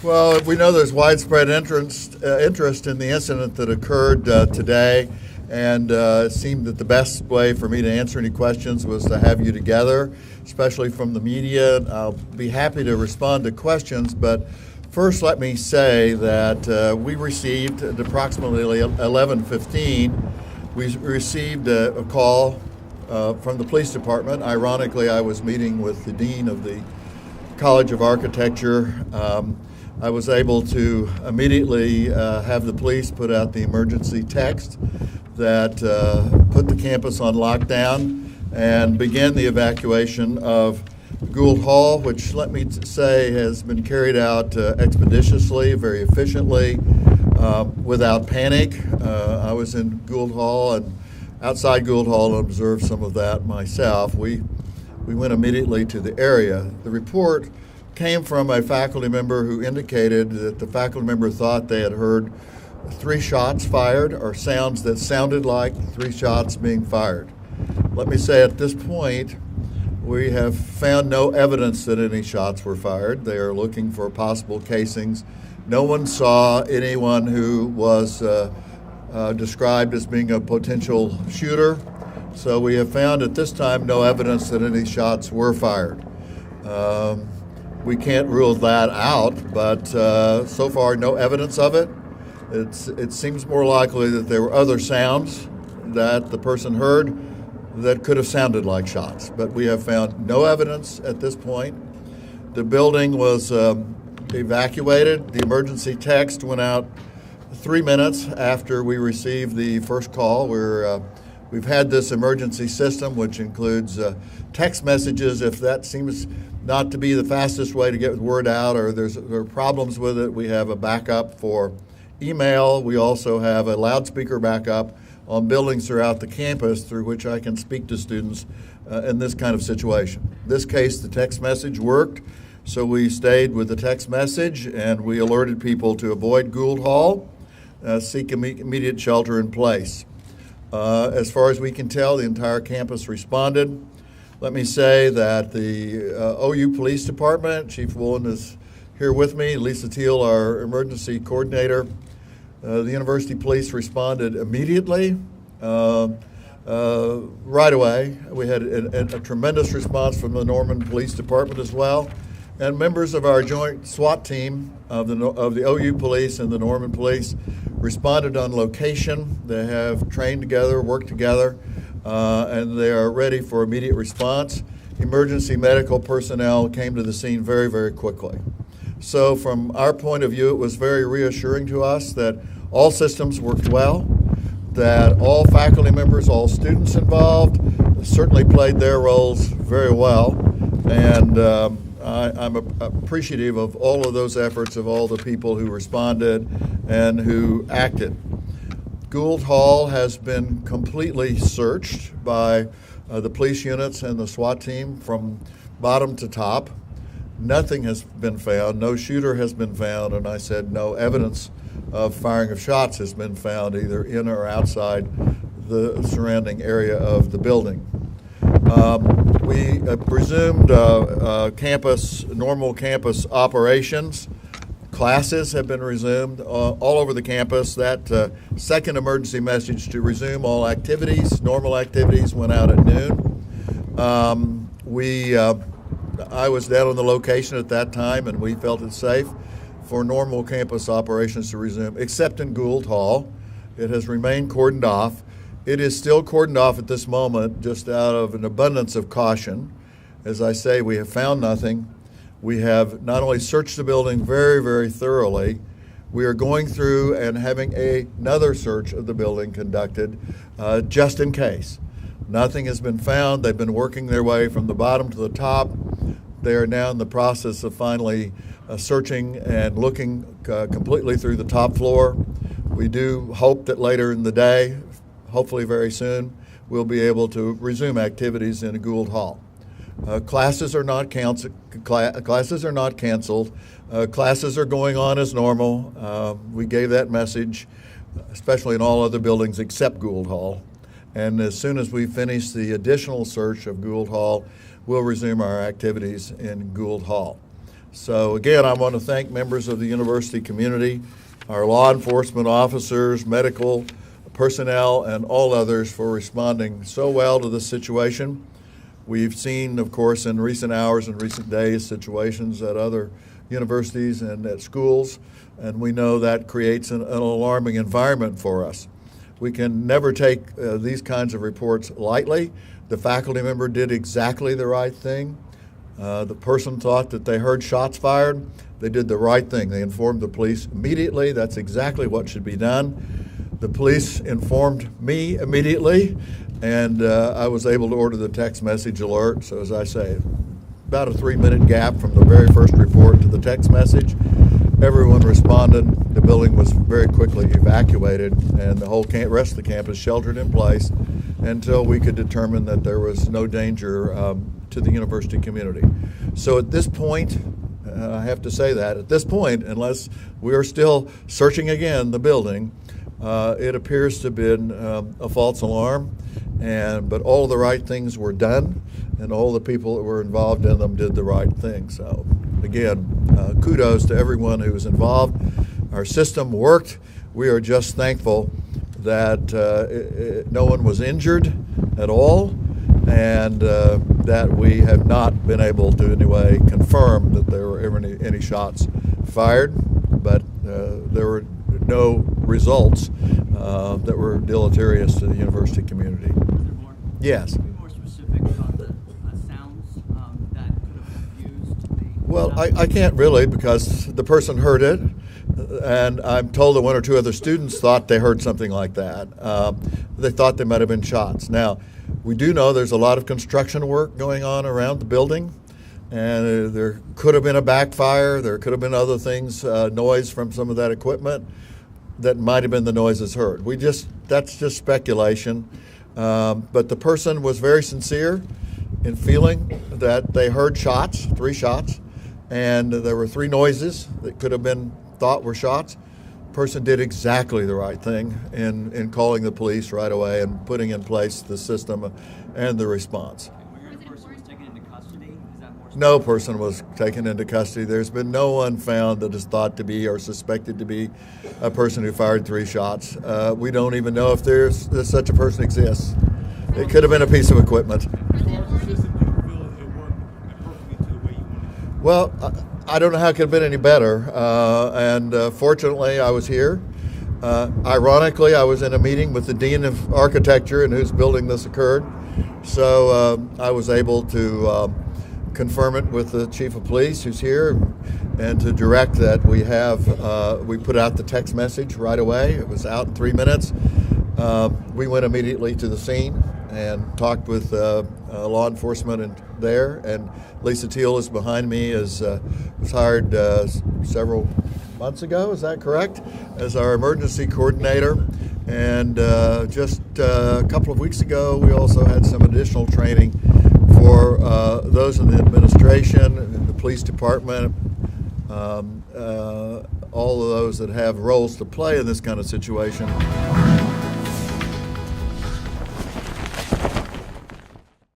Well, we know there's widespread interest in the incident that occurred today, and it seemed that the best way for me to answer any questions was to have you together, especially from the media. I'll be happy to respond to questions, but first let me say that we received at approximately 11:15, we received a call from the police department. Ironically, I was meeting with the dean of the College of Architecture. I was able to immediately have the police put out the emergency text that put the campus on lockdown and began the evacuation of Gould Hall, which, let me say, has been carried out expeditiously, very efficiently, without panic. I was in Gould Hall and outside Gould Hall and observed some of that myself. We went immediately to the area. The report came from a faculty member who indicated that the faculty member thought they had heard 3 shots fired, or sounds that sounded like 3 shots being fired. Let me say at this point, we have found no evidence that any shots were fired. They are looking for possible casings. No one saw anyone who was described as being a potential shooter. So we have found at this time no evidence that any shots were fired. We can't rule that out, but so far no evidence of it. It seems more likely that there were other sounds that the person heard that could have sounded like shots, but we have found no evidence at this point. The building was evacuated. The emergency text went out 3 minutes after we received the first call. We've had this emergency system, which includes text messages. If that seems not to be the fastest way to get the word out, or there are problems with it, we have a backup for email. We also have a loudspeaker backup on buildings throughout the campus through which I can speak to students in this kind of situation. In this case, the text message worked, so we stayed with the text message and we alerted people to avoid Gould Hall, seek immediate shelter in place. As far as we can tell, the entire campus responded. Let me say that the OU Police Department, Chief Woolen is here with me, Lisa Teal, our emergency coordinator. The University Police responded immediately, right away. We had a tremendous response from the Norman Police Department as well. And members of our joint SWAT team of the OU Police and the Norman Police responded on location. They have trained together, worked together, and they are ready for immediate response. Emergency medical personnel came to the scene very, very quickly. So from our point of view, it was very reassuring to us that all systems worked well, that all faculty members, all students involved certainly played their roles very well, and I'm appreciative of all of those efforts of all the people who responded and who acted. Gould Hall has been completely searched by the police units and the SWAT team from bottom to top. Nothing has been found, no shooter has been found, and I said no evidence of firing of shots has been found either in or outside the surrounding area of the building. We resumed normal campus operations. Classes have been resumed all over the campus. That second emergency message to resume all activities, normal activities, went out at noon. I was down on the location at that time, and we felt it safe for normal campus operations to resume, except in Gould Hall. It has remained cordoned off. It is still cordoned off at this moment, just out of an abundance of caution. As I say, we have found nothing. We have not only searched the building very, very thoroughly, we are going through and having another search of the building conducted just in case. Nothing has been found. They've been working their way from the bottom to the top. They are now in the process of finally searching and looking completely through the top floor. We do hope that later in the day, hopefully very soon, we'll be able to resume activities in Gould Hall. Classes are not canceled. Classes are going on as normal. We gave that message, especially in all other buildings except Gould Hall. And as soon as we finish the additional search of Gould Hall, we'll resume our activities in Gould Hall. So again, I want to thank members of the university community, our law enforcement officers, medical personnel, and all others for responding so well to this situation. We've seen, of course, in recent hours and recent days, situations at other universities and at schools, and we know that creates an alarming environment for us. We can never take these kinds of reports lightly. The faculty member did exactly the right thing. The person thought that they heard shots fired. They did the right thing. They informed the police immediately. That's exactly what should be done. The police informed me immediately, and I was able to order the text message alert. So as I say, about a 3-minute gap from the very first report to the text message. Everyone responded. The building was very quickly evacuated, and the whole rest of the campus sheltered in place until we could determine that there was no danger to the university community. So at this point, I have to say that, at this point, unless we are still searching again the building, it appears to have been a false alarm, but all the right things were done, and all the people that were involved in them did the right thing. So again, kudos to everyone who was involved. Our system worked. We are just thankful that no one was injured at all, and that we have not been able to in any way confirm that there were ever any shots fired, but there were no results that were deleterious to the university community. Yes. More specific on the sounds that could have used. Well, I can't really, because the person heard it, and I'm told that one or two other students thought they heard something like that. They thought they might have been shots. Now, we do know there's a lot of construction work going on around the building, and there could have been a backfire. There could have been other things, noise from some of that equipment that might have been the noises heard. That's just speculation. But the person was very sincere in feeling that they heard shots, 3 shots, and there were 3 noises that could have been thought were shots. The person did exactly the right thing in calling the police right away and putting in place the system and the response. No person was taken into custody. There's been no one found that is thought to be or suspected to be a person who fired 3 shots. We don't even know if there's such a person exists. It could have been a piece of equipment. Well, I don't know how it could have been any better. Fortunately, I was here. Ironically, I was in a meeting with the Dean of Architecture in whose building this occurred. So I was able to confirm it with the Chief of Police who's here, and to direct that we put out the text message right away. It was out in 3 minutes. We went immediately to the scene and talked with law enforcement there, and Lisa Teal is behind me, was hired several months ago, is that correct, as our emergency coordinator. And just a couple of weeks ago, we also had some additional training for those in the administration, in the police department, all of those that have roles to play in this kind of situation.